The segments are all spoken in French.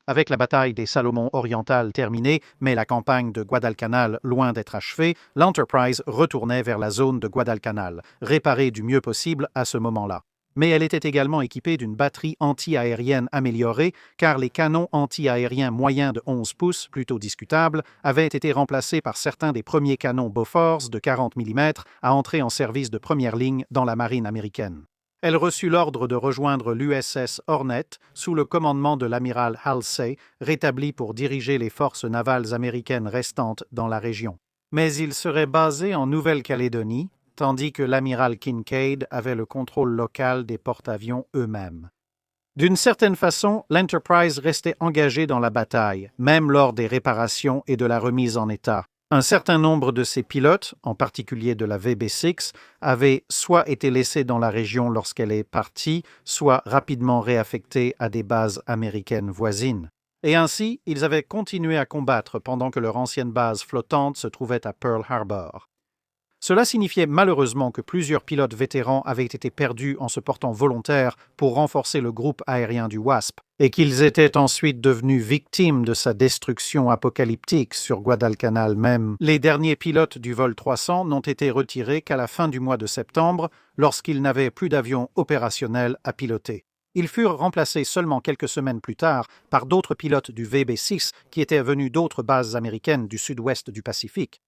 Avec la bataille des Salomon orientales terminée, mais la campagne de Guadalcanal loin d'être achevée, l'Enterprise retournait vers la zone de Guadalcanal, réparée du mieux possible à ce moment-là. Mais elle était également équipée d'une batterie anti-aérienne améliorée, car les canons anti-aériens moyens de 11 pouces, plutôt discutables, avaient été remplacés par certains des premiers canons Bofors de 40 mm à entrer en service de première ligne dans la marine américaine. Elle reçut l'ordre de rejoindre l'USS Hornet sous le commandement de l'amiral Halsey, rétabli pour diriger les forces navales américaines restantes dans la région. Mais il serait basé en Nouvelle-Calédonie, tandis que l'amiral Kinkaid avait le contrôle local des porte-avions eux-mêmes. D'une certaine façon, l'Enterprise restait engagée dans la bataille, même lors des réparations et de la remise en état. Un certain nombre de ses pilotes, en particulier de la VB-6, avaient soit été laissés dans la région lorsqu'elle est partie, soit rapidement réaffectés à des bases américaines voisines. Et ainsi, ils avaient continué à combattre pendant que leur ancienne base flottante se trouvait à Pearl Harbor. Cela signifiait malheureusement que plusieurs pilotes vétérans avaient été perdus en se portant volontaires pour renforcer le groupe aérien du WASP, et qu'ils étaient ensuite devenus victimes de sa destruction apocalyptique sur Guadalcanal même. Les derniers pilotes du vol 300 n'ont été retirés qu'à la fin du mois de septembre, lorsqu'ils n'avaient plus d'avions opérationnels à piloter. Ils furent remplacés seulement quelques semaines plus tard par d'autres pilotes du VB-6 qui étaient venus d'autres bases américaines du sud-ouest du Pacifique.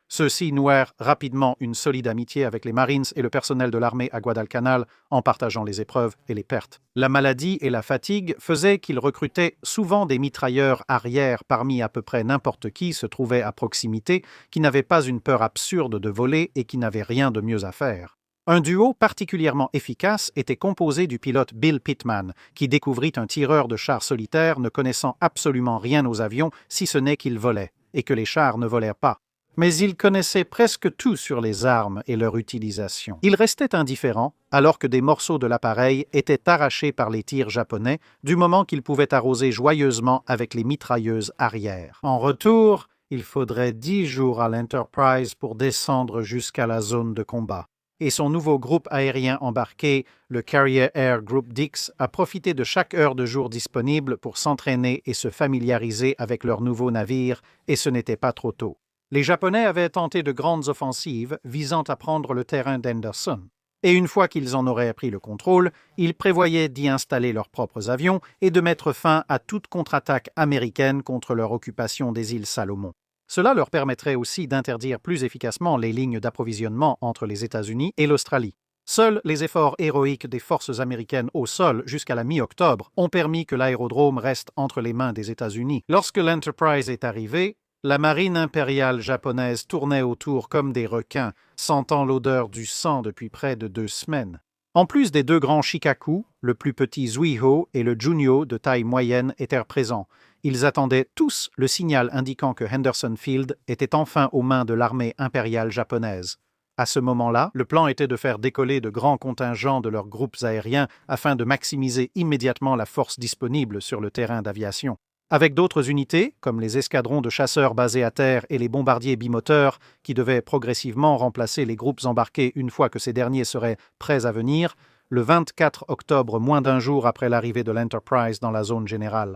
Ceux-ci nouèrent rapidement une solide amitié avec les Marines et le personnel de l'armée à Guadalcanal en partageant les épreuves et les pertes. La maladie et la fatigue faisaient qu'ils recrutaient souvent des mitrailleurs arrière parmi à peu près n'importe qui se trouvait à proximité, qui n'avait pas une peur absurde de voler et qui n'avait rien de mieux à faire. Un duo particulièrement efficace était composé du pilote Bill Pittman, qui découvrit un tireur de chars solitaire ne connaissant absolument rien aux avions si ce n'est qu'il volait, et que les chars ne volèrent pas. Mais il connaissait presque tout sur les armes et leur utilisation. Il restait indifférent alors que des morceaux de l'appareil étaient arrachés par les tirs japonais du moment qu'il pouvait arroser joyeusement avec les mitrailleuses arrière. En retour, il faudrait 10 jours à l'Enterprise pour descendre jusqu'à la zone de combat. Et son nouveau groupe aérien embarqué, le Carrier Air Group Dix, a profité de chaque heure de jour disponible pour s'entraîner et se familiariser avec leur nouveau navire, et ce n'était pas trop tôt. Les Japonais avaient tenté de grandes offensives visant à prendre le terrain d'Henderson. Et une fois qu'ils en auraient pris le contrôle, ils prévoyaient d'y installer leurs propres avions et de mettre fin à toute contre-attaque américaine contre leur occupation des îles Salomon. Cela leur permettrait aussi d'interdire plus efficacement les lignes d'approvisionnement entre les États-Unis et l'Australie. Seuls les efforts héroïques des forces américaines au sol jusqu'à la mi-octobre ont permis que l'aérodrome reste entre les mains des États-Unis. Lorsque l'Enterprise est arrivée, la marine impériale japonaise tournait autour comme des requins, sentant l'odeur du sang depuis près de 2 semaines. En plus des 2 grands Shikaku, le plus petit Zuiho et le Junyo de taille moyenne étaient présents. Ils attendaient tous le signal indiquant que Henderson Field était enfin aux mains de l'armée impériale japonaise. À ce moment-là, le plan était de faire décoller de grands contingents de leurs groupes aériens afin de maximiser immédiatement la force disponible sur le terrain d'aviation. Avec d'autres unités, comme les escadrons de chasseurs basés à terre et les bombardiers bimoteurs, qui devaient progressivement remplacer les groupes embarqués une fois que ces derniers seraient prêts à venir, le 24 octobre, moins d'un jour après l'arrivée de l'Enterprise dans la zone générale.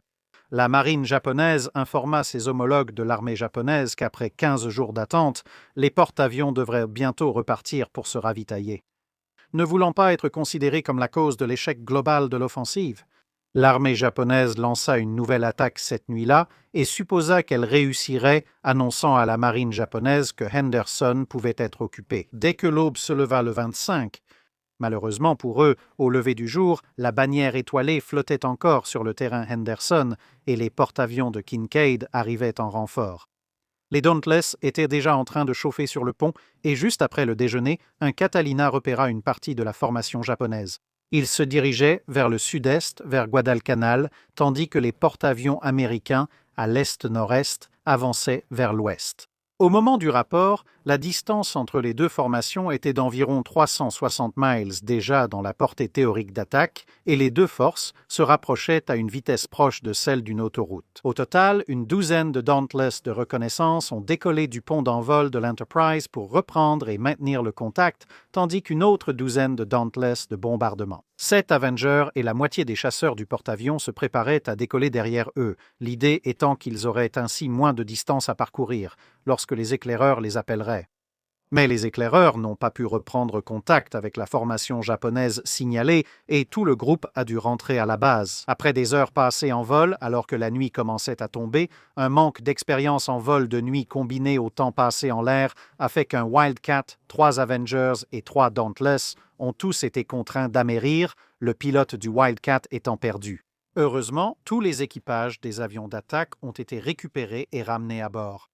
La marine japonaise informa ses homologues de l'armée japonaise qu'après 15 jours d'attente, les porte-avions devraient bientôt repartir pour se ravitailler. Ne voulant pas être considérés comme la cause de l'échec global de l'offensive, l'armée japonaise lança une nouvelle attaque cette nuit-là et supposa qu'elle réussirait, annonçant à la marine japonaise que Henderson pouvait être occupé. Dès que l'aube se leva le 25, malheureusement pour eux, au lever du jour, la bannière étoilée flottait encore sur le terrain Henderson et les porte-avions de Kinkaid arrivaient en renfort. Les Dauntless étaient déjà en train de chauffer sur le pont et juste après le déjeuner, un Catalina repéra une partie de la formation japonaise. Il se dirigeait vers le sud-est, vers Guadalcanal, tandis que les porte-avions américains, à l'est-nord-est, avançaient vers l'ouest. Au moment du rapport, La distance entre les deux formations était d'environ 360 miles déjà dans la portée théorique d'attaque et les deux forces se rapprochaient à une vitesse proche de celle d'une autoroute. Au total, une douzaine de Dauntless de reconnaissance ont décollé du pont d'envol de l'Enterprise pour reprendre et maintenir le contact, tandis qu'une autre douzaine de Dauntless de bombardement. 7 Avengers et la moitié des chasseurs du porte-avions se préparaient à décoller derrière eux, l'idée étant qu'ils auraient ainsi moins de distance à parcourir lorsque les éclaireurs les appelleraient. Mais les éclaireurs n'ont pas pu reprendre contact avec la formation japonaise signalée et tout le groupe a dû rentrer à la base. Après des heures passées en vol, alors que la nuit commençait à tomber, un manque d'expérience en vol de nuit combiné au temps passé en l'air a fait qu'un Wildcat, 3 Avengers et 3 Dauntless ont tous été contraints d'amérir, le pilote du Wildcat étant perdu. Heureusement, tous les équipages des avions d'attaque ont été récupérés et ramenés à bord.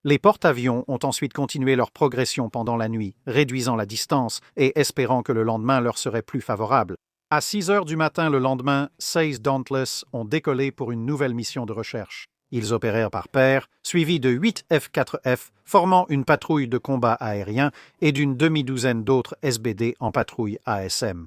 Les porte-avions ont ensuite continué leur progression pendant la nuit, réduisant la distance et espérant que le lendemain leur serait plus favorable. À 6 heures du matin le lendemain, 16 Dauntless ont décollé pour une nouvelle mission de recherche. Ils opérèrent par paires, suivis de 8 F-4F, formant une patrouille de combat aérien et d'une demi-douzaine d'autres SBD en patrouille ASM.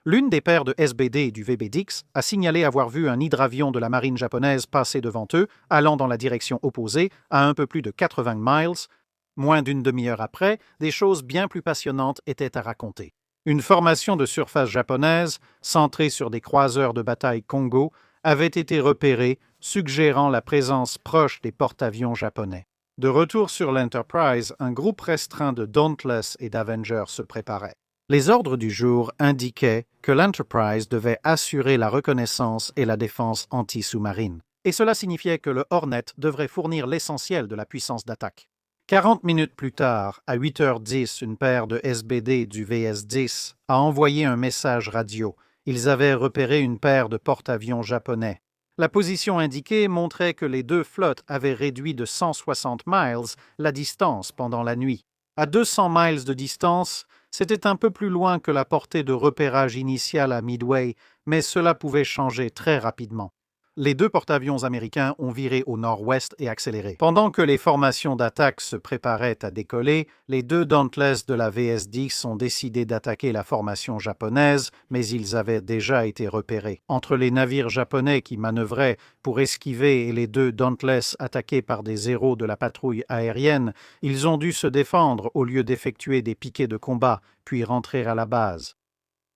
L'une des paires de SBD du VB-10 a signalé avoir vu un hydravion de la marine japonaise passer devant eux, allant dans la direction opposée, à un peu plus de 80 miles. Moins d'une demi-heure après, des choses bien plus passionnantes étaient à raconter. Une formation de surface japonaise, centrée sur des croiseurs de bataille Kongo, avait été repérée, suggérant la présence proche des porte-avions japonais. De retour sur l'Enterprise, un groupe restreint de Dauntless et d'Avengers se préparait. Les ordres du jour indiquaient que l'Enterprise devait assurer la reconnaissance et la défense anti-sous-marine, et cela signifiait que le Hornet devrait fournir l'essentiel de la puissance d'attaque. 40 minutes plus tard, à 8h10, une paire de SBD du VS-10 a envoyé un message radio. Ils avaient repéré une paire de porte-avions japonais. La position indiquée montrait que les deux flottes avaient réduit de 160 miles la distance pendant la nuit. À 200 miles de distance, c'était un peu plus loin que la portée de repérage initiale à Midway, mais cela pouvait changer très rapidement. Les deux porte-avions américains ont viré au nord-ouest et accéléré. Pendant que les formations d'attaque se préparaient à décoller, les deux Dauntless de la VS-10 ont décidé d'attaquer la formation japonaise, mais ils avaient déjà été repérés. Entre les navires japonais qui manœuvraient pour esquiver et les deux Dauntless attaqués par des héros de la patrouille aérienne, ils ont dû se défendre au lieu d'effectuer des piquets de combat, puis rentrer à la base.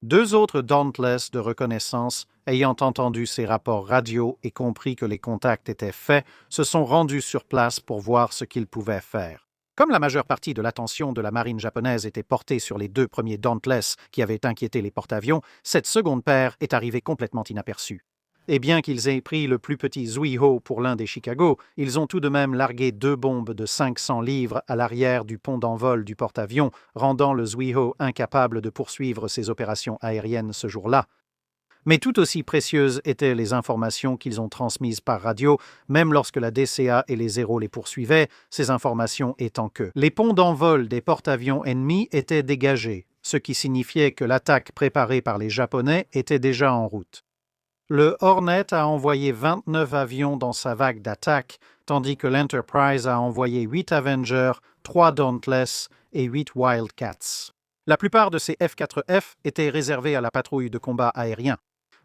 Deux autres Dauntless de reconnaissance, ayant entendu ces rapports radio et compris que les contacts étaient faits, se sont rendus sur place pour voir ce qu'ils pouvaient faire. Comme la majeure partie de l'attention de la marine japonaise était portée sur les deux premiers Dauntless qui avaient inquiété les porte-avions, cette seconde paire est arrivée complètement inaperçue. Et bien qu'ils aient pris le plus petit Zuiho pour l'un des Chicago, ils ont tout de même largué 2 bombes de 500 livres à l'arrière du pont d'envol du porte-avions, rendant le Zuiho incapable de poursuivre ses opérations aériennes ce jour-là. Mais tout aussi précieuses étaient les informations qu'ils ont transmises par radio, même lorsque la DCA et les Zéros les poursuivaient, ces informations étant que les ponts d'envol des porte-avions ennemis étaient dégagés, ce qui signifiait que l'attaque préparée par les Japonais était déjà en route. Le Hornet a envoyé 29 avions dans sa vague d'attaque, tandis que l'Enterprise a envoyé 8 Avengers, 3 Dauntless et 8 Wildcats. La plupart de ces F-4F étaient réservés à la patrouille de combat aérien.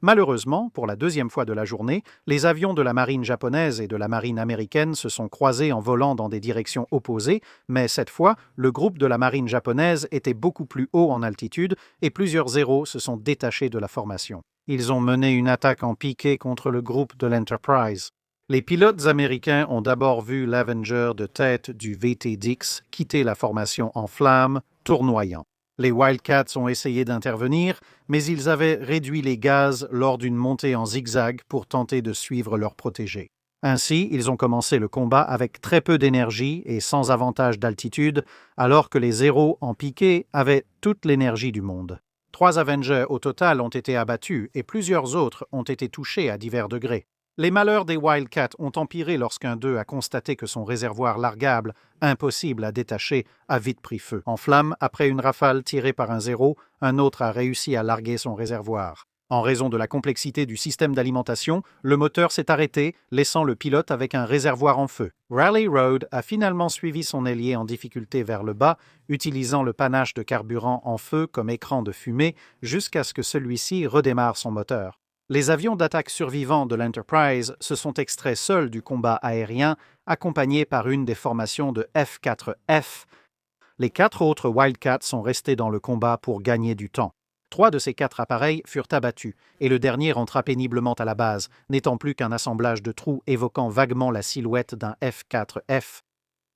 Malheureusement, pour la deuxième fois de la journée, les avions de la marine japonaise et de la marine américaine se sont croisés en volant dans des directions opposées, mais cette fois, le groupe de la marine japonaise était beaucoup plus haut en altitude et plusieurs Zéros se sont détachés de la formation. Ils ont mené une attaque en piqué contre le groupe de l'Enterprise. Les pilotes américains ont d'abord vu l'Avenger de tête du VT-10 quitter la formation en flammes, tournoyant. Les Wildcats ont essayé d'intervenir, mais ils avaient réduit les gaz lors d'une montée en zigzag pour tenter de suivre leurs protégés. Ainsi, ils ont commencé le combat avec très peu d'énergie et sans avantage d'altitude, alors que les Zéros en piqué avaient toute l'énergie du monde. 3 Avengers au total ont été abattus et plusieurs autres ont été touchés à divers degrés. Les malheurs des Wildcats ont empiré lorsqu'un d'eux a constaté que son réservoir largable, impossible à détacher, a vite pris feu. En flammes, après une rafale tirée par un Zéro, un autre a réussi à larguer son réservoir. En raison de la complexité du système d'alimentation, le moteur s'est arrêté, laissant le pilote avec un réservoir en feu. Raleigh Road a finalement suivi son ailier en difficulté vers le bas, utilisant le panache de carburant en feu comme écran de fumée jusqu'à ce que celui-ci redémarre son moteur. Les avions d'attaque survivants de l'Enterprise se sont extraits seuls du combat aérien, accompagnés par une des formations de F-4F. Les 4 autres Wildcats sont restés dans le combat pour gagner du temps. 3 de ces 4 appareils furent abattus, et le dernier rentra péniblement à la base, n'étant plus qu'un assemblage de trous évoquant vaguement la silhouette d'un F-4F.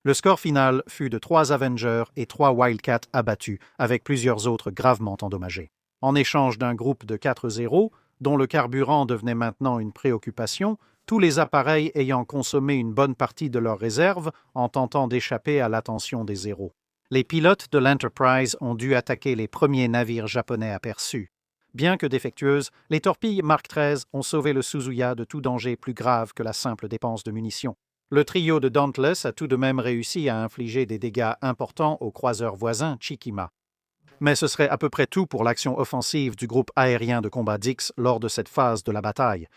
Le score final fut de 3 Avengers et 3 Wildcats abattus, avec plusieurs autres gravement endommagés. En échange d'un groupe de 4-0, dont le carburant devenait maintenant une préoccupation, tous les appareils ayant consommé une bonne partie de leurs réserves en tentant d'échapper à l'attention des Zéros. Les pilotes de l'Enterprise ont dû attaquer les premiers navires japonais aperçus. Bien que défectueuses, les torpilles Mark XIII ont sauvé le Suzuya de tout danger plus grave que la simple dépense de munitions. Le trio de Dauntless a tout de même réussi à infliger des dégâts importants au croiseur voisin Chikima. Mais ce serait à peu près tout pour l'action offensive du groupe aérien de combat Dix lors de cette phase de la bataille.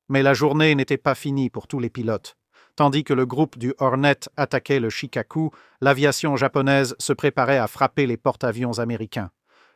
Mais la journée n'était pas finie pour tous les pilotes. Tandis que le groupe du Hornet attaquait le Shikaku, l'aviation japonaise se préparait à frapper les porte-avions américains.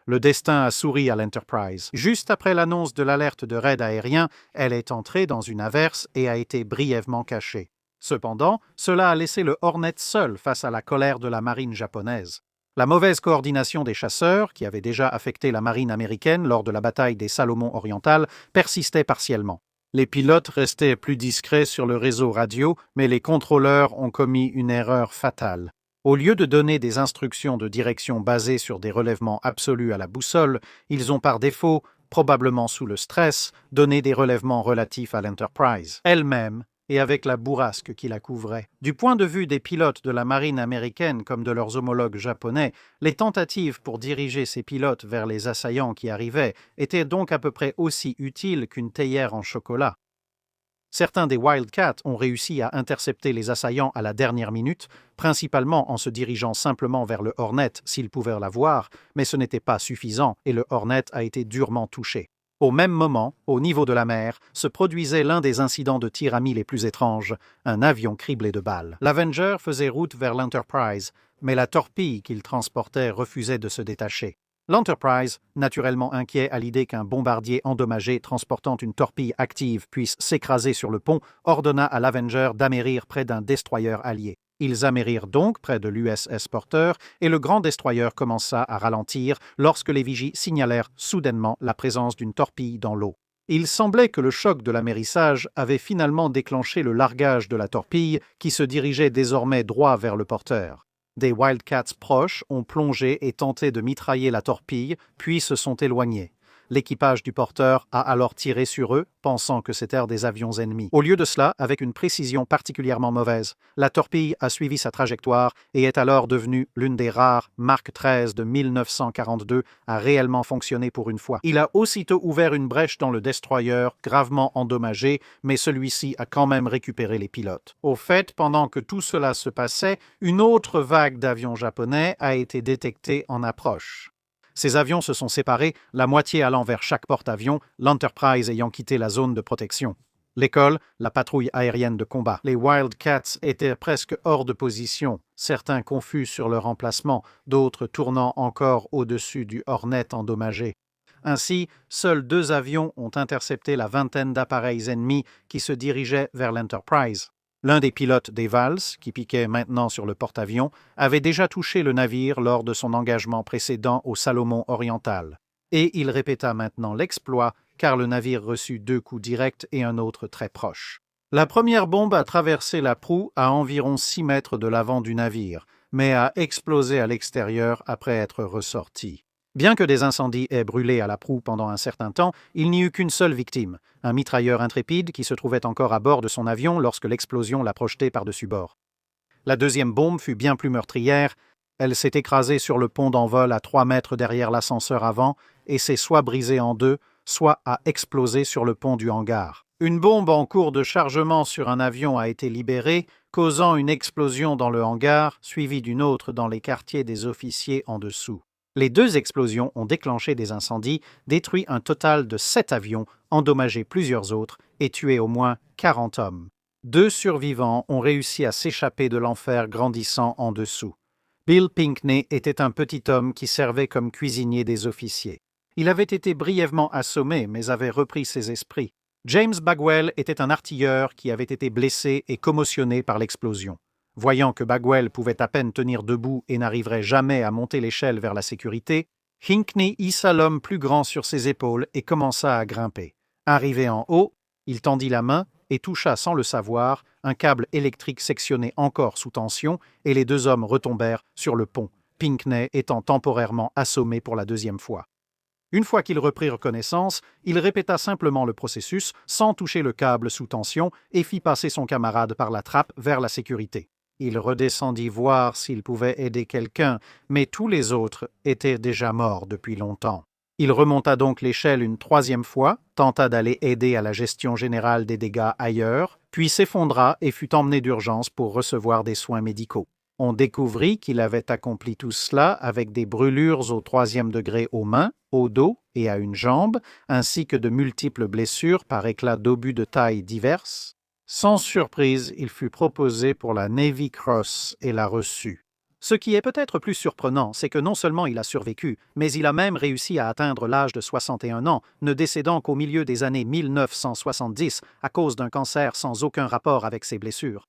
Le destin a souri à l'Enterprise. Juste après l'annonce de l'alerte de raid aérien, elle est entrée dans une averse et a été brièvement cachée. Cependant, cela a laissé le Hornet seul face à la colère de la marine japonaise. La mauvaise coordination des chasseurs, qui avait déjà affecté la marine américaine lors de la bataille des Salomon orientales, persistait partiellement. Les pilotes restaient plus discrets sur le réseau radio, mais les contrôleurs ont commis une erreur fatale. Au lieu de donner des instructions de direction basées sur des relèvements absolus à la boussole, ils ont par défaut, probablement sous le stress, donné des relèvements relatifs à l'Enterprise elle-même et avec la bourrasque qui la couvrait. Du point de vue des pilotes de la marine américaine comme de leurs homologues japonais, les tentatives pour diriger ces pilotes vers les assaillants qui arrivaient étaient donc à peu près aussi utiles qu'une théière en chocolat. Certains des Wildcats ont réussi à intercepter les assaillants à la dernière minute, principalement en se dirigeant simplement vers le Hornet s'ils pouvaient la voir, mais ce n'était pas suffisant et le Hornet a été durement touché. Au même moment, au niveau de la mer, se produisait l'un des incidents de tir ami les plus étranges, un avion criblé de balles. L'Avenger faisait route vers l'Enterprise, mais la torpille qu'il transportait refusait de se détacher. L'Enterprise, naturellement inquiet à l'idée qu'un bombardier endommagé transportant une torpille active puisse s'écraser sur le pont, ordonna à l'Avenger d'amérir près d'un destroyer allié. Ils amérirent donc près de l'USS Porter et le grand destroyer commença à ralentir lorsque les vigies signalèrent soudainement la présence d'une torpille dans l'eau. Il semblait que le choc de l'amérissage avait finalement déclenché le largage de la torpille qui se dirigeait désormais droit vers le Porter. Des Wildcats proches ont plongé et tenté de mitrailler la torpille, puis se sont éloignés. L'équipage du porteur a alors tiré sur eux, pensant que c'étaient des avions ennemis. Au lieu de cela, avec une précision particulièrement mauvaise, la torpille a suivi sa trajectoire et est alors devenue l'une des rares Mark XIII de 1942 à réellement fonctionner pour une fois. Il a aussitôt ouvert une brèche dans le destroyer, gravement endommagé, mais celui-ci a quand même récupéré les pilotes. Au fait, pendant que tout cela se passait, une autre vague d'avions japonais a été détectée en approche. Ces avions se sont séparés, la moitié allant vers chaque porte-avions, l'Enterprise ayant quitté la zone de protection. L'école, la patrouille aérienne de combat. Les Wildcats étaient presque hors de position, certains confus sur leur emplacement, d'autres tournant encore au-dessus du Hornet endommagé. Ainsi, seuls 2 avions ont intercepté la vingtaine d'appareils ennemis qui se dirigeaient vers l'Enterprise. L'un des pilotes des Vals, qui piquait maintenant sur le porte-avions, avait déjà touché le navire lors de son engagement précédent au Salomon oriental. Et il répéta maintenant l'exploit, car le navire reçut 2 coups directs et un autre très proche. La première bombe a traversé la proue à environ 6 mètres de l'avant du navire, mais a explosé à l'extérieur après être ressortie. Bien que des incendies aient brûlé à la proue pendant un certain temps, il n'y eut qu'une seule victime, un mitrailleur intrépide qui se trouvait encore à bord de son avion lorsque l'explosion l'a projeté par-dessus bord. La deuxième bombe fut bien plus meurtrière. Elle s'est écrasée sur le pont d'envol à 3 mètres derrière l'ascenseur avant et s'est soit brisée en 2, soit a explosé sur le pont du hangar. Une bombe en cours de chargement sur un avion a été libérée, causant une explosion dans le hangar, suivie d'une autre dans les quartiers des officiers en dessous. Les 2 explosions ont déclenché des incendies, détruit un total de 7 avions, endommagé plusieurs autres et tué au moins 40 hommes. 2 survivants ont réussi à s'échapper de l'enfer grandissant en dessous. Bill Pinkney était un petit homme qui servait comme cuisinier des officiers. Il avait été brièvement assommé, mais avait repris ses esprits. James Bagwell était un artilleur qui avait été blessé et commotionné par l'explosion. Voyant que Bagwell pouvait à peine tenir debout et n'arriverait jamais à monter l'échelle vers la sécurité, Hinckley hissa l'homme plus grand sur ses épaules et commença à grimper. Arrivé en haut, il tendit la main et toucha sans le savoir un câble électrique sectionné encore sous tension et les 2 hommes retombèrent sur le pont, Pinkney étant temporairement assommé pour la 2e fois. Une fois qu'ils reprirent connaissance, il répéta simplement le processus sans toucher le câble sous tension et fit passer son camarade par la trappe vers la sécurité. Il redescendit voir s'il pouvait aider quelqu'un, mais tous les autres étaient déjà morts depuis longtemps. Il remonta donc l'échelle une 3e fois, tenta d'aller aider à la gestion générale des dégâts ailleurs, puis s'effondra et fut emmené d'urgence pour recevoir des soins médicaux. On découvrit qu'il avait accompli tout cela avec des brûlures au 3e degré aux mains, au dos et à une jambe, ainsi que de multiples blessures par éclats d'obus de tailles diverses. Sans surprise, il fut proposé pour la Navy Cross et l'a reçu. Ce qui est peut-être plus surprenant, c'est que non seulement il a survécu, mais il a même réussi à atteindre l'âge de 61 ans, ne décédant qu'au milieu des années 1970 à cause d'un cancer sans aucun rapport avec ses blessures.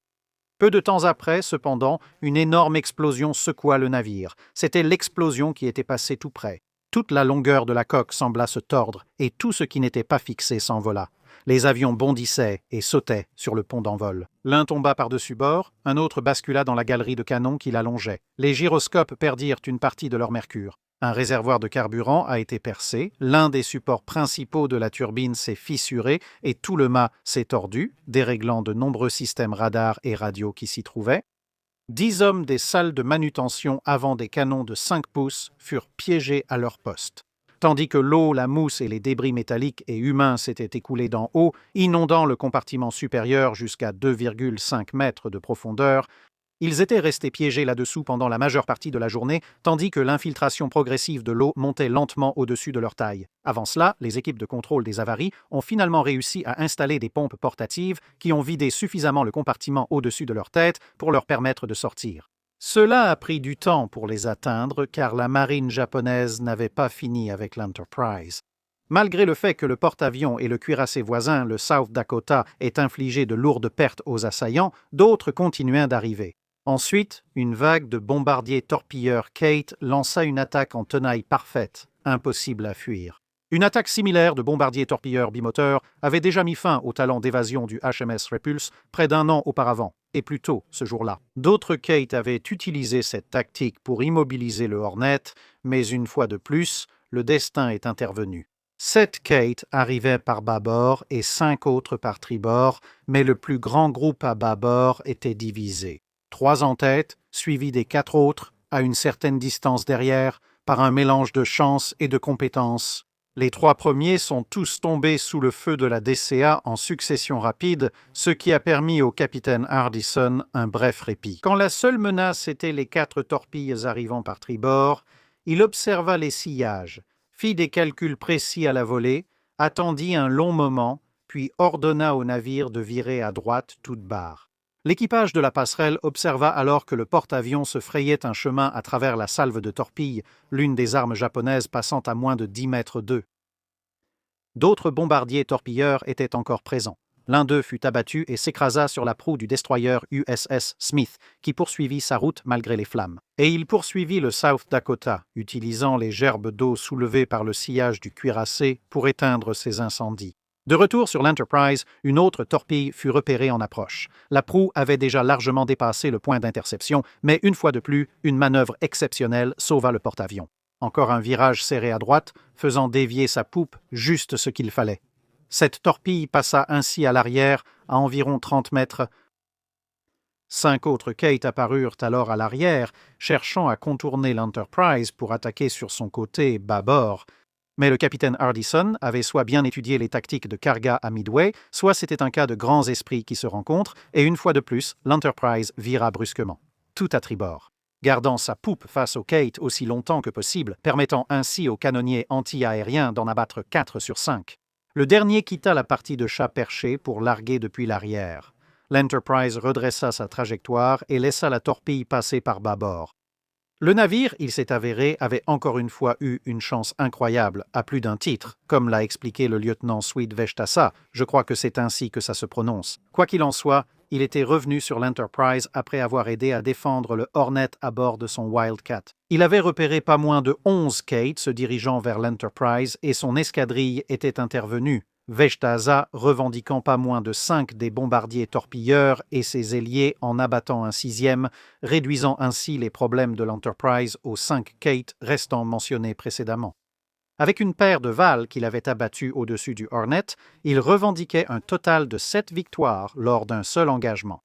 Peu de temps après, cependant, une énorme explosion secoua le navire. C'était l'explosion qui était passée tout près. Toute la longueur de la coque sembla se tordre et tout ce qui n'était pas fixé s'envola. Les avions bondissaient et sautaient sur le pont d'envol. L'un tomba par-dessus bord, un autre bascula dans la galerie de canons qui la longeait. Les gyroscopes perdirent une partie de leur mercure. Un réservoir de carburant a été percé, l'un des supports principaux de la turbine s'est fissuré et tout le mât s'est tordu, déréglant de nombreux systèmes radars et radio qui s'y trouvaient. 10 hommes des salles de manutention avant des canons de 5 pouces furent piégés à leur poste. Tandis que l'eau, la mousse et les débris métalliques et humains s'étaient écoulés d'en haut, inondant le compartiment supérieur jusqu'à 2,5 mètres de profondeur, ils étaient restés piégés là-dessous pendant la majeure partie de la journée, tandis que l'infiltration progressive de l'eau montait lentement au-dessus de leur taille. Avant cela, les équipes de contrôle des avaries ont finalement réussi à installer des pompes portatives qui ont vidé suffisamment le compartiment au-dessus de leur tête pour leur permettre de sortir. Cela a pris du temps pour les atteindre car la marine japonaise n'avait pas fini avec l'Enterprise. Malgré le fait que le porte-avions et le cuirassé voisin, le South Dakota, aient infligé de lourdes pertes aux assaillants, d'autres continuaient d'arriver. Ensuite, une vague de bombardiers torpilleurs Kate lança une attaque en tenaille parfaite, impossible à fuir. Une attaque similaire de bombardiers torpilleurs bimoteurs avait déjà mis fin au talent d'évasion du HMS Repulse près d'1 an auparavant, et plus tôt ce jour-là. D'autres Kate avaient utilisé cette tactique pour immobiliser le Hornet, mais une fois de plus, le destin est intervenu. 7 Kate arrivaient par bâbord et 5 autres par tribord, mais le plus grand groupe à bâbord était divisé. 3 en tête, suivis des 4 autres, à une certaine distance derrière, par un mélange de chance et de compétence. Les 3 premiers sont tous tombés sous le feu de la DCA en succession rapide, ce qui a permis au capitaine Hardison un bref répit. Quand la seule menace était les 4 torpilles arrivant par tribord, il observa les sillages, fit des calculs précis à la volée, attendit un long moment, puis ordonna au navire de virer à droite toute barre. L'équipage de la passerelle observa alors que le porte-avions se frayait un chemin à travers la salve de torpilles, l'une des armes japonaises passant à moins de 10 mètres d'eux. D'autres bombardiers torpilleurs étaient encore présents. L'un d'eux fut abattu et s'écrasa sur la proue du destroyer USS Smith, qui poursuivit sa route malgré les flammes. Et il poursuivit le South Dakota, utilisant les gerbes d'eau soulevées par le sillage du cuirassé pour éteindre ces incendies. De retour sur l'Enterprise, une autre torpille fut repérée en approche. La proue avait déjà largement dépassé le point d'interception, mais une fois de plus, une manœuvre exceptionnelle sauva le porte-avions. Encore un virage serré à droite, faisant dévier sa poupe juste ce qu'il fallait. Cette torpille passa ainsi à l'arrière à environ 30 mètres. 5 autres Kate apparurent alors à l'arrière, cherchant à contourner l'Enterprise pour attaquer sur son côté bâbord. Mais le capitaine Hardison avait soit bien étudié les tactiques de Karga à Midway, soit c'était un cas de grands esprits qui se rencontrent, et une fois de plus, l'Enterprise vira brusquement. Tout à tribord. gardant sa poupe face au Kate aussi longtemps que possible, permettant ainsi aux canonniers anti-aériens d'en abattre 4 sur 5. Le dernier quitta la partie de chat perché pour larguer depuis l'arrière. L'Enterprise redressa sa trajectoire et laissa la torpille passer par bâbord. Le navire, il s'est avéré, avait encore une fois eu une chance incroyable, à plus d'un titre, comme l'a expliqué le lieutenant Swede Veshtasa, je crois que c'est ainsi que ça se prononce. Quoi qu'il en soit, il était revenu sur l'Enterprise après avoir aidé à défendre le Hornet à bord de son Wildcat. Il avait repéré pas moins de 11 Kate se dirigeant vers l'Enterprise et son escadrille était intervenue, Veshtasa revendiquant pas moins de 5 des bombardiers torpilleurs et ses ailiers en abattant un 6e, réduisant ainsi les problèmes de l'Enterprise aux 5 Kate restant mentionnés précédemment. Avec une paire de Val qu'il avait abattus au-dessus du Hornet, il revendiquait un total de 7 victoires lors d'un seul engagement.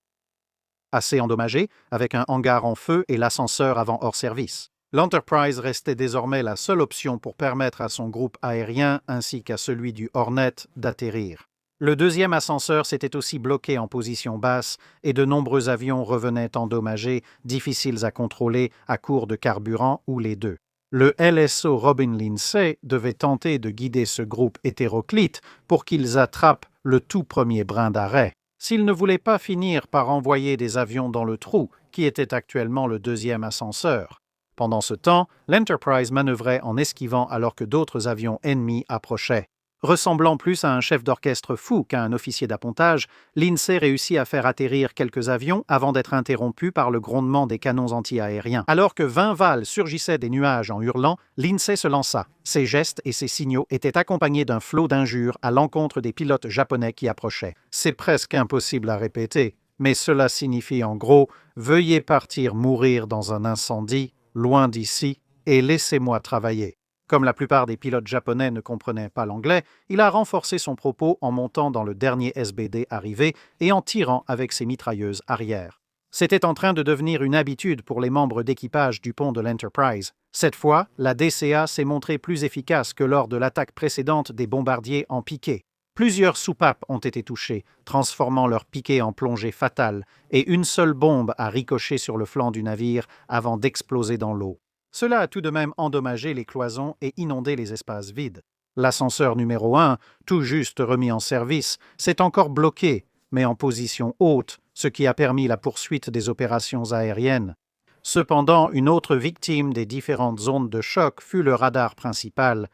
Assez endommagé, avec un hangar en feu et l'ascenseur avant hors service. L'Enterprise restait désormais la seule option pour permettre à son groupe aérien ainsi qu'à celui du Hornet d'atterrir. Le deuxième ascenseur s'était aussi bloqué en position basse et de nombreux avions revenaient endommagés, difficiles à contrôler à court de carburant ou les deux. Le LSO Robin Lindsay devait tenter de guider ce groupe hétéroclite pour qu'ils attrapent le tout premier brin d'arrêt, s'ils ne voulaient pas finir par envoyer des avions dans le trou, qui était actuellement le deuxième ascenseur. Pendant ce temps, l'Enterprise manœuvrait en esquivant alors que d'autres avions ennemis approchaient. Ressemblant plus à un chef d'orchestre fou qu'à un officier d'appontage, Lindsay réussit à faire atterrir quelques avions avant d'être interrompu par le grondement des canons anti-aériens. Alors que 20 Val surgissaient des nuages en hurlant, Lindsay se lança. Ses gestes et ses signaux étaient accompagnés d'un flot d'injures à l'encontre des pilotes japonais qui approchaient. C'est presque impossible à répéter, mais cela signifie en gros « Veuillez partir mourir dans un incendie, loin d'ici, et laissez-moi travailler ». Comme la plupart des pilotes japonais ne comprenaient pas l'anglais, il a renforcé son propos en montant dans le dernier SBD arrivé et en tirant avec ses mitrailleuses arrière. C'était en train de devenir une habitude pour les membres d'équipage du pont de l'Enterprise. Cette fois, la DCA s'est montrée plus efficace que lors de l'attaque précédente des bombardiers en piqué. Plusieurs soupapes ont été touchées, transformant leur piqué en plongée fatale, et une seule bombe a ricoché sur le flanc du navire avant d'exploser dans l'eau. Cela a tout de même endommagé les cloisons et inondé les espaces vides. L'ascenseur numéro 1, tout juste remis en service, s'est encore bloqué, mais en position haute, ce qui a permis la poursuite des opérations aériennes. Cependant, une autre victime des différentes zones de choc fut le radar principal,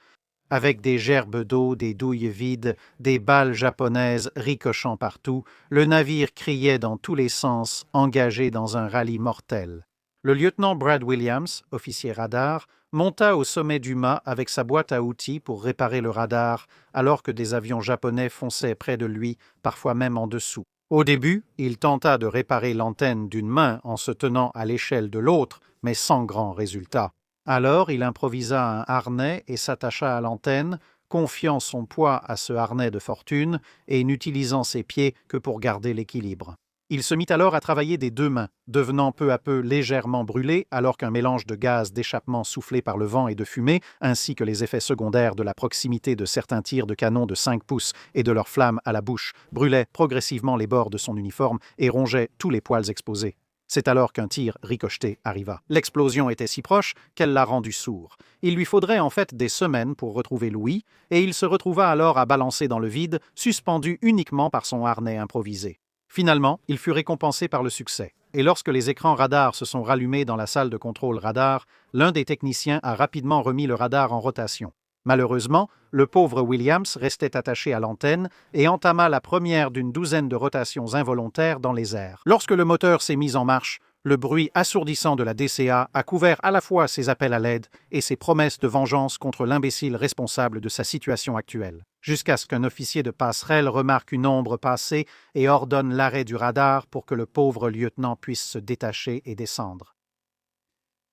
avec des gerbes d'eau, des douilles vides, des balles japonaises ricochant partout, le navire criait dans tous les sens, engagé dans un rallye mortel. Le lieutenant Brad Williams, officier radar, monta au sommet du mât avec sa boîte à outils pour réparer le radar, alors que des avions japonais fonçaient près de lui, parfois même en dessous. Au début, il tenta de réparer l'antenne d'une main en se tenant à l'échelle de l'autre, mais sans grand résultat. Alors, il improvisa un harnais et s'attacha à l'antenne, confiant son poids à ce harnais de fortune et n'utilisant ses pieds que pour garder l'équilibre. Il se mit alors à travailler des deux mains, devenant peu à peu légèrement brûlé alors qu'un mélange de gaz d'échappement soufflé par le vent et de fumée, ainsi que les effets secondaires de la proximité de certains tirs de canon de 5 pouces et de leurs flammes à la bouche, brûlaient progressivement les bords de son uniforme et rongeaient tous les poils exposés. C'est alors qu'un tir ricocheté arriva. L'explosion était si proche qu'elle l'a rendu sourd. Il lui faudrait en fait des semaines pour retrouver l'ouïe, et il se retrouva alors à balancer dans le vide, suspendu uniquement par son harnais improvisé. Finalement, il fut récompensé par le succès. Et lorsque les écrans radars se sont rallumés dans la salle de contrôle radar, l'un des techniciens a rapidement remis le radar en rotation. Malheureusement, le pauvre Williams restait attaché à l'antenne et entama la première d'une douzaine de rotations involontaires dans les airs. Lorsque le moteur s'est mis en marche, le bruit assourdissant de la DCA a couvert à la fois ses appels à l'aide et ses promesses de vengeance contre l'imbécile responsable de sa situation actuelle, jusqu'à ce qu'un officier de passerelle remarque une ombre passer et ordonne l'arrêt du radar pour que le pauvre lieutenant puisse se détacher et descendre.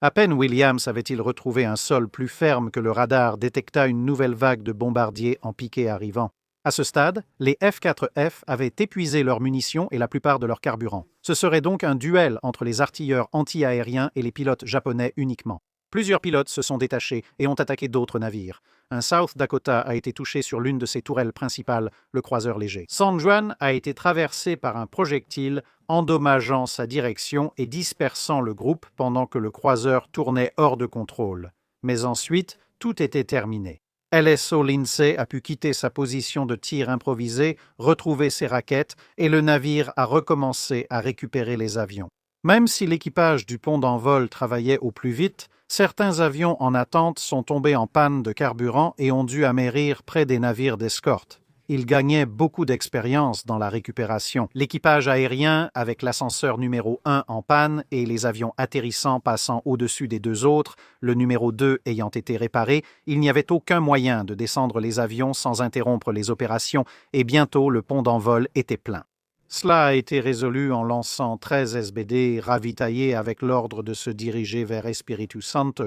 À peine Williams avait-il retrouvé un sol plus ferme que le radar détecta une nouvelle vague de bombardiers en piqué arrivant. À ce stade, les F-4F avaient épuisé leurs munitions et la plupart de leur carburant. Ce serait donc un duel entre les artilleurs anti-aériens et les pilotes japonais uniquement. Plusieurs pilotes se sont détachés et ont attaqué d'autres navires. Un South Dakota a été touché sur l'une de ses tourelles principales, le croiseur léger. San Juan a été traversé par un projectile, endommageant sa direction et dispersant le groupe pendant que le croiseur tournait hors de contrôle. Mais ensuite, tout était terminé. LSO Lindsay a pu quitter sa position de tir improvisé, retrouver ses raquettes et le navire a recommencé à récupérer les avions. Même si l'équipage du pont d'envol travaillait au plus vite, certains avions en attente sont tombés en panne de carburant et ont dû amérir près des navires d'escorte. Ils gagnaient beaucoup d'expérience dans la récupération. L'équipage aérien, avec l'ascenseur numéro 1 en panne et les avions atterrissant passant au-dessus des deux autres, le numéro 2 ayant été réparé, il n'y avait aucun moyen de descendre les avions sans interrompre les opérations et bientôt le pont d'envol était plein. Cela a été résolu en lançant 13 SBD ravitaillés avec l'ordre de se diriger vers Espiritu Santo.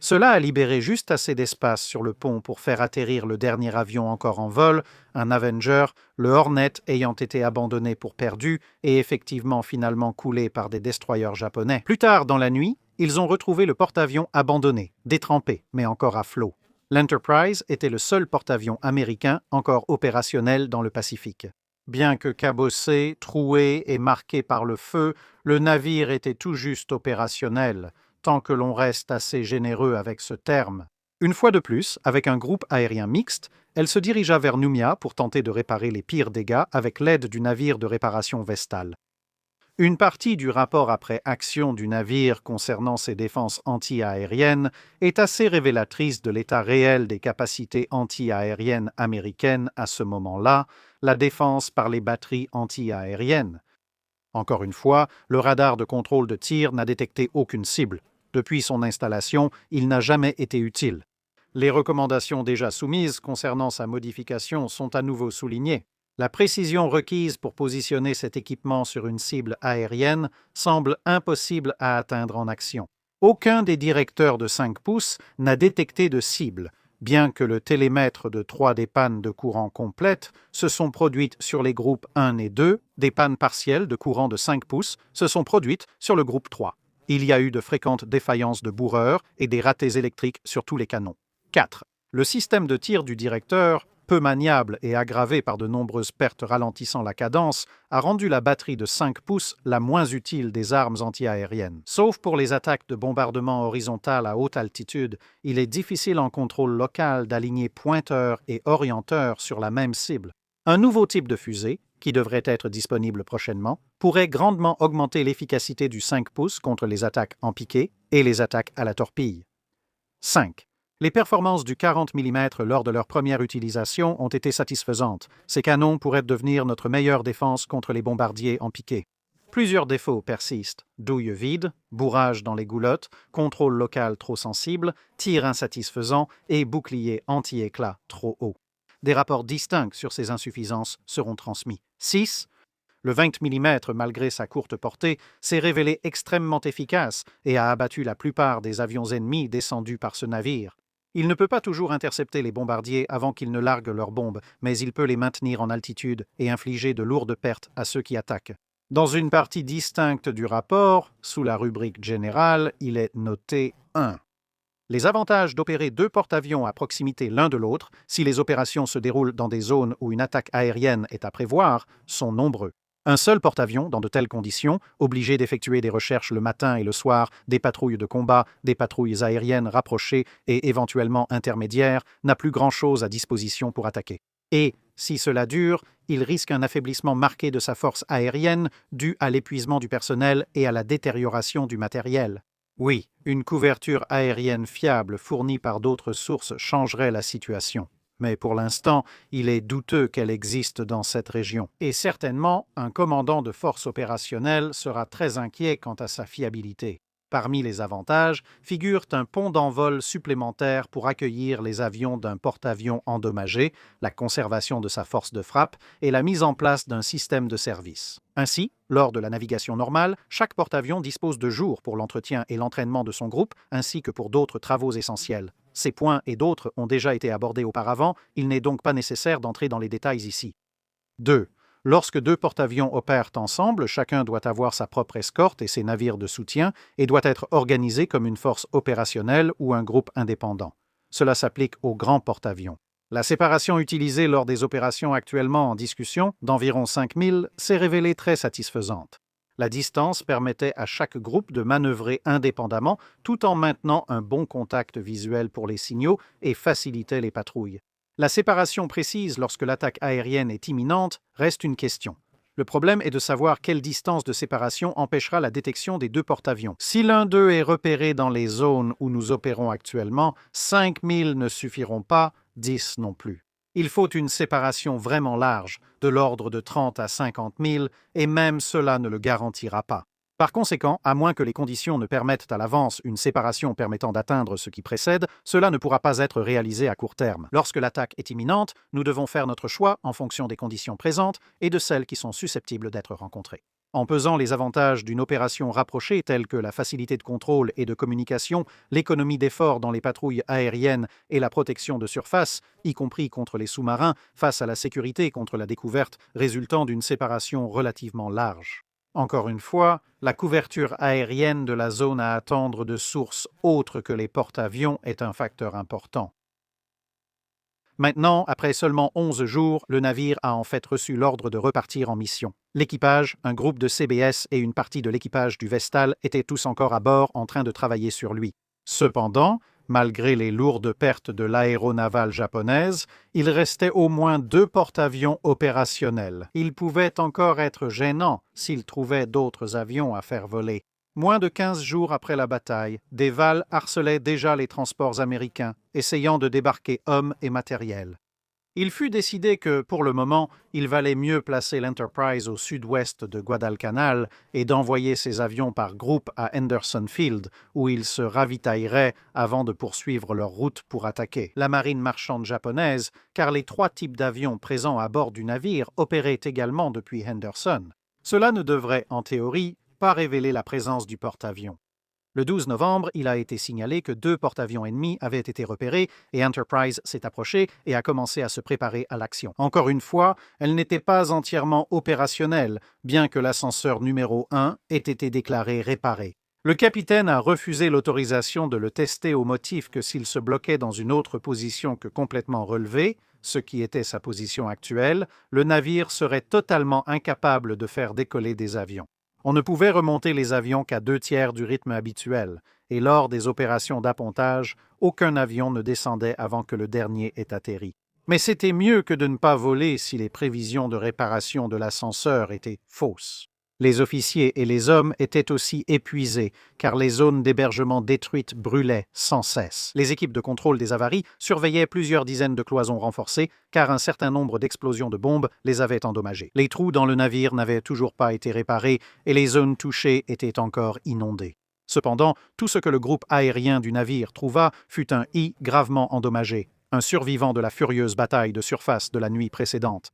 Cela a libéré juste assez d'espace sur le pont pour faire atterrir le dernier avion encore en vol, un Avenger, le Hornet ayant été abandonné pour perdu et effectivement finalement coulé par des destroyers japonais. Plus tard dans la nuit, ils ont retrouvé le porte-avions abandonné, détrempé, mais encore à flot. L'Enterprise était le seul porte-avions américain encore opérationnel dans le Pacifique. Bien que cabossé, troué et marqué par le feu, le navire était tout juste opérationnel, tant que l'on reste assez généreux avec ce terme. Une fois de plus, avec un groupe aérien mixte, elle se dirigea vers Noumia pour tenter de réparer les pires dégâts avec l'aide du navire de réparation Vestal. Une partie du rapport après action du navire concernant ses défenses anti-aériennes est assez révélatrice de l'état réel des capacités anti-aériennes américaines à ce moment-là, la défense par les batteries anti-aériennes. Encore une fois, le radar de contrôle de tir n'a détecté aucune cible. Depuis son installation, il n'a jamais été utile. Les recommandations déjà soumises concernant sa modification sont à nouveau soulignées. La précision requise pour positionner cet équipement sur une cible aérienne semble impossible à atteindre en action. Aucun des directeurs de 5 pouces n'a détecté de cible, bien que le télémètre de 3 des pannes de courant complètes se sont produites sur les groupes 1 et 2, des pannes partielles de courant de 5 pouces se sont produites sur le groupe 3. Il y a eu de fréquentes défaillances de bourreurs et des ratés électriques sur tous les canons. 4. Le système de tir du directeur, peu maniable et aggravé par de nombreuses pertes ralentissant la cadence, a rendu la batterie de 5 pouces la moins utile des armes antiaériennes. Sauf pour les attaques de bombardement horizontal à haute altitude, il est difficile en contrôle local d'aligner pointeur et orienteur sur la même cible. Un nouveau type de fusée, qui devrait être disponible prochainement, pourrait grandement augmenter l'efficacité du 5 pouces contre les attaques en piqué et les attaques à la torpille. 5. Les performances du 40 mm lors de leur première utilisation ont été satisfaisantes. Ces canons pourraient devenir notre meilleure défense contre les bombardiers en piqué. Plusieurs défauts persistent. Douille vide, bourrage dans les goulottes, contrôle local trop sensible, tir insatisfaisant et bouclier anti-éclat trop haut. Des rapports distincts sur ces insuffisances seront transmis. 6. Le 20 mm, malgré sa courte portée, s'est révélé extrêmement efficace et a abattu la plupart des avions ennemis descendus par ce navire. Il ne peut pas toujours intercepter les bombardiers avant qu'ils ne larguent leurs bombes, mais il peut les maintenir en altitude et infliger de lourdes pertes à ceux qui attaquent. Dans une partie distincte du rapport, sous la rubrique générale, il est noté 1. Les avantages d'opérer 2 porte-avions à proximité l'un de l'autre, si les opérations se déroulent dans des zones où une attaque aérienne est à prévoir, sont nombreux. Un seul porte-avions, dans de telles conditions, obligé d'effectuer des recherches le matin et le soir, des patrouilles de combat, des patrouilles aériennes rapprochées et éventuellement intermédiaires, n'a plus grand-chose à disposition pour attaquer. Et, si cela dure, il risque un affaiblissement marqué de sa force aérienne dû à l'épuisement du personnel et à la détérioration du matériel. Oui, une couverture aérienne fiable fournie par d'autres sources changerait la situation. Mais pour l'instant, il est douteux qu'elle existe dans cette région. Et certainement, un commandant de force opérationnelle sera très inquiet quant à sa fiabilité. Parmi les avantages figurent un pont d'envol supplémentaire pour accueillir les avions d'un porte-avions endommagé, la conservation de sa force de frappe et la mise en place d'un système de service. Ainsi, lors de la navigation normale, chaque porte-avions dispose de jours pour l'entretien et l'entraînement de son groupe, ainsi que pour d'autres travaux essentiels. Ces points et d'autres ont déjà été abordés auparavant, il n'est donc pas nécessaire d'entrer dans les détails ici. 2. Lorsque deux porte-avions opèrent ensemble, chacun doit avoir sa propre escorte et ses navires de soutien et doit être organisé comme une force opérationnelle ou un groupe indépendant. Cela s'applique aux grands porte-avions. La séparation utilisée lors des opérations actuellement en discussion, d'environ 5000, s'est révélée très satisfaisante. La distance permettait à chaque groupe de manœuvrer indépendamment tout en maintenant un bon contact visuel pour les signaux et facilitait les patrouilles. La séparation précise lorsque l'attaque aérienne est imminente reste une question. Le problème est de savoir quelle distance de séparation empêchera la détection des deux porte-avions. Si l'un d'eux est repéré dans les zones où nous opérons actuellement, 5000 ne suffiront pas, 10 non plus. Il faut une séparation vraiment large, de l'ordre de 30 à 50 000, et même cela ne le garantira pas. Par conséquent, à moins que les conditions ne permettent à l'avance une séparation permettant d'atteindre ce qui précède, cela ne pourra pas être réalisé à court terme. Lorsque l'attaque est imminente, nous devons faire notre choix en fonction des conditions présentes et de celles qui sont susceptibles d'être rencontrées. En pesant les avantages d'une opération rapprochée tels que la facilité de contrôle et de communication, l'économie d'effort dans les patrouilles aériennes et la protection de surface, y compris contre les sous-marins, face à la sécurité contre la découverte résultant d'une séparation relativement large. Encore une fois, la couverture aérienne de la zone à attendre de sources autres que les porte-avions est un facteur important. Maintenant, après seulement 11 jours, le navire a en fait reçu l'ordre de repartir en mission. L'équipage, un groupe de CBS et une partie de l'équipage du Vestal étaient tous encore à bord en train de travailler sur lui. Cependant, malgré les lourdes pertes de l'aéronavale japonaise, il restait au moins 2 porte-avions opérationnels. Il pouvait encore être gênant s'il trouvait d'autres avions à faire voler. Moins de 15 jours après la bataille, des VAL harcelaient déjà les transports américains, essayant de débarquer hommes et matériel. Il fut décidé que, pour le moment, il valait mieux placer l'Enterprise au sud-ouest de Guadalcanal et d'envoyer ses avions par groupe à Henderson Field, où ils se ravitailleraient avant de poursuivre leur route pour attaquer la marine marchande japonaise, car les 3 types d'avions présents à bord du navire opéraient également depuis Henderson. Cela ne devrait, en théorie, pas révéler la présence du porte-avions. Le 12 novembre, il a été signalé que 2 porte-avions ennemis avaient été repérés et Enterprise s'est approchée et a commencé à se préparer à l'action. Encore une fois, elle n'était pas entièrement opérationnelle, bien que l'ascenseur numéro 1 ait été déclaré réparé. Le capitaine a refusé l'autorisation de le tester au motif que s'il se bloquait dans une autre position que complètement relevée, ce qui était sa position actuelle, le navire serait totalement incapable de faire décoller des avions. On ne pouvait remonter les avions qu'à 2/3 du rythme habituel, et lors des opérations d'appontage, aucun avion ne descendait avant que le dernier ait atterri. Mais c'était mieux que de ne pas voler si les prévisions de réparation de l'ascenseur étaient fausses. Les officiers et les hommes étaient aussi épuisés, car les zones d'hébergement détruites brûlaient sans cesse. Les équipes de contrôle des avaries surveillaient plusieurs dizaines de cloisons renforcées, car un certain nombre d'explosions de bombes les avaient endommagées. Les trous dans le navire n'avaient toujours pas été réparés et les zones touchées étaient encore inondées. Cependant, tout ce que le groupe aérien du navire trouva fut un I gravement endommagé, un survivant de la furieuse bataille de surface de la nuit précédente.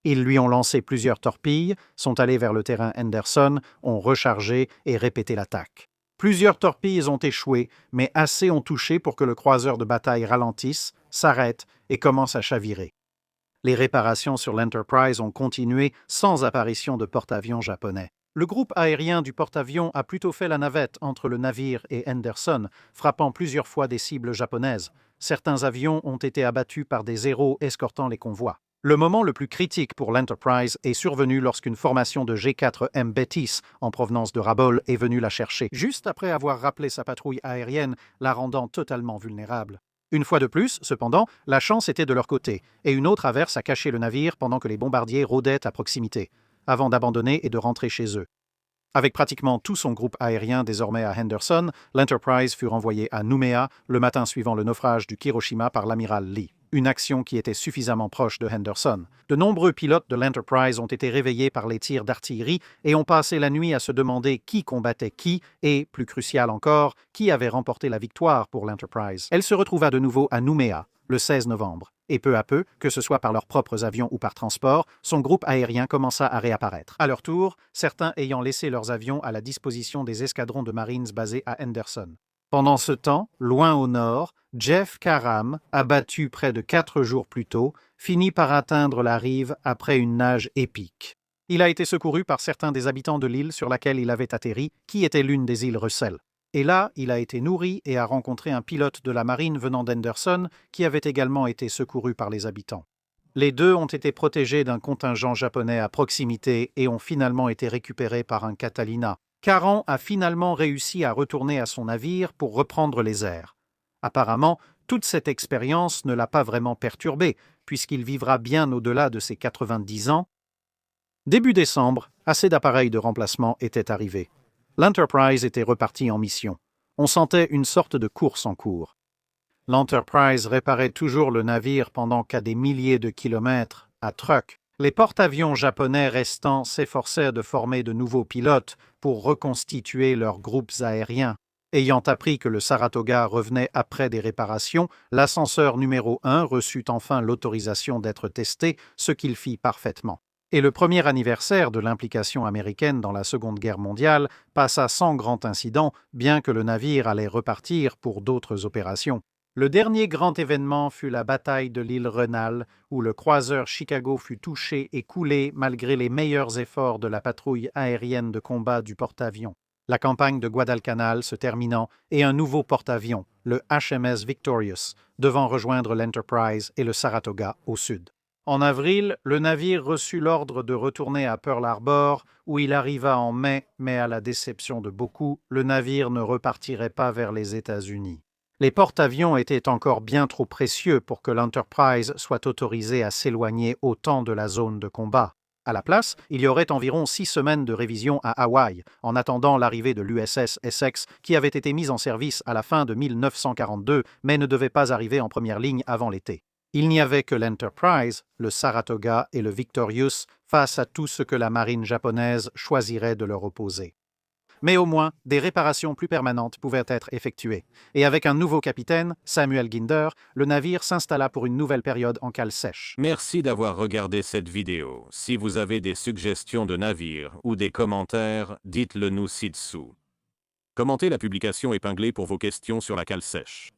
Ils lui ont lancé plusieurs torpilles, sont allés vers le terrain Henderson, ont rechargé et répété l'attaque. Plusieurs torpilles ont échoué, mais assez ont touché pour que le croiseur de bataille ralentisse, s'arrête et commence à chavirer. Les réparations sur l'Enterprise ont continué sans apparition de porte-avions japonais. Le groupe aérien du porte-avions a plutôt fait la navette entre le navire et Henderson, frappant plusieurs fois des cibles japonaises. Certains avions ont été abattus par des Zéros escortant les convois. Le moment le plus critique pour l'Enterprise est survenu lorsqu'une formation de G4M Betis en provenance de Rabaul est venue la chercher, juste après avoir rappelé sa patrouille aérienne, la rendant totalement vulnérable. Une fois de plus, cependant, la chance était de leur côté, et une autre averse a caché le navire pendant que les bombardiers rôdaient à proximité, avant d'abandonner et de rentrer chez eux. Avec pratiquement tout son groupe aérien désormais à Henderson, l'Enterprise fut renvoyée à Nouméa le matin suivant le naufrage du Hiroshima par l'amiral Lee. Une action qui était suffisamment proche de Henderson. De nombreux pilotes de l'Enterprise ont été réveillés par les tirs d'artillerie et ont passé la nuit à se demander qui combattait qui et, plus crucial encore, qui avait remporté la victoire pour l'Enterprise. Elle se retrouva de nouveau à Nouméa le 16 novembre. Et peu à peu, que ce soit par leurs propres avions ou par transport, son groupe aérien commença à réapparaître. À leur tour, certains ayant laissé leurs avions à la disposition des escadrons de Marines basés à Henderson. Pendant ce temps, loin au nord, Jeff Karam, abattu près de 4 jours plus tôt, finit par atteindre la rive après une nage épique. Il a été secouru par certains des habitants de l'île sur laquelle il avait atterri, qui était l'une des îles Russell. Et là, il a été nourri et a rencontré un pilote de la marine venant d'Henderson, qui avait également été secouru par les habitants. Les deux ont été protégés d'un contingent japonais à proximité et ont finalement été récupérés par un Catalina. Caron a finalement réussi à retourner à son navire pour reprendre les airs. Apparemment, toute cette expérience ne l'a pas vraiment perturbé, puisqu'il vivra bien au-delà de ses 90 ans. Début décembre, assez d'appareils de remplacement étaient arrivés. L'Enterprise était repartie en mission. On sentait une sorte de course en cours. L'Enterprise réparait toujours le navire pendant qu'à des milliers de kilomètres, à Truk, les porte-avions japonais restants s'efforçaient de former de nouveaux pilotes pour reconstituer leurs groupes aériens. Ayant appris que le Saratoga revenait après des réparations, l'ascenseur numéro 1 reçut enfin l'autorisation d'être testé, ce qu'il fit parfaitement. Et le premier anniversaire de l'implication américaine dans la Seconde Guerre mondiale passa sans grand incident, bien que le navire allait repartir pour d'autres opérations. Le dernier grand événement fut la bataille de l'île Renal, où le croiseur Chicago fut touché et coulé malgré les meilleurs efforts de la patrouille aérienne de combat du porte-avions. La campagne de Guadalcanal se terminant et un nouveau porte-avions, le HMS Victorious, devant rejoindre l'Enterprise et le Saratoga au sud. En avril, le navire reçut l'ordre de retourner à Pearl Harbor, où il arriva en mai, mais à la déception de beaucoup, le navire ne repartirait pas vers les États-Unis. Les porte-avions étaient encore bien trop précieux pour que l'Enterprise soit autorisée à s'éloigner autant de la zone de combat. À la place, il y aurait environ 6 semaines de révision à Hawaï, en attendant l'arrivée de l'USS Essex, qui avait été mise en service à la fin de 1942, mais ne devait pas arriver en première ligne avant l'été. Il n'y avait que l'Enterprise, le Saratoga et le Victorious face à tout ce que la marine japonaise choisirait de leur opposer. Mais au moins, des réparations plus permanentes pouvaient être effectuées. Et avec un nouveau capitaine, Samuel Ginder, le navire s'installa pour une nouvelle période en cale sèche. Merci d'avoir regardé cette vidéo. Si vous avez des suggestions de navires ou des commentaires, dites-le nous ci-dessous. Commentez la publication épinglée pour vos questions sur la cale sèche.